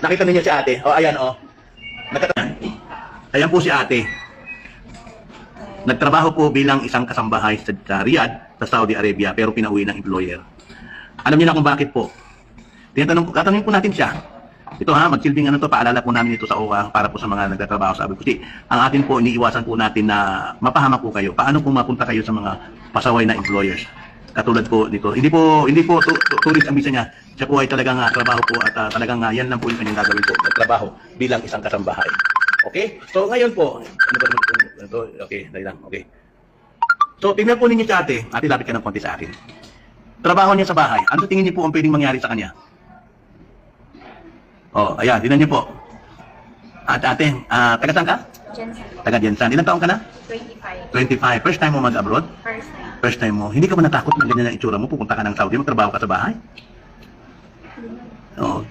Nakita niyo si ate. O, ayan, o. Ayan po si ate. Nagtrabaho po bilang isang kasambahay sa Riyadh, sa Saudi Arabia, pero pinauwi ng employer. Alam niyo na kung bakit po. Tatanungin po natin siya. Ito ha, magsilbing ano to, paalala po namin ito sa OWA para po sa mga nagtatrabaho sa Abu Kasi ang atin po, iniiwasan po natin na mapahamak po kayo. Paano po mapunta kayo sa mga pasaway na employers? Katulad po dito. Hindi po tourist ang visa niya. Siya po ay talagang trabaho po at talagang yan lang po yung kanyang gagawin po. Trabaho bilang isang kasambahay. Okay? So ngayon po, ano ba ito? Okay, dahil lang. Okay. So tingnan po ninyo si ate. Ate, lapit ka ng konti sa akin. Trabaho niya sa bahay. Ano tingin niyo po ang pwedeng mangyari sa kanya? Oh, ayan, tingnan niyo po. At ate, taga saan ka? Jensen. Taga Jensen. Ilang taon ka na? 25. 25. First time mo mag-abroad? First time. First time mo. Hindi ka ba natakot na ganyan ang itsura mo? Pupunta ka ng Saudi, magtrabaho ka sa bahay? Oo.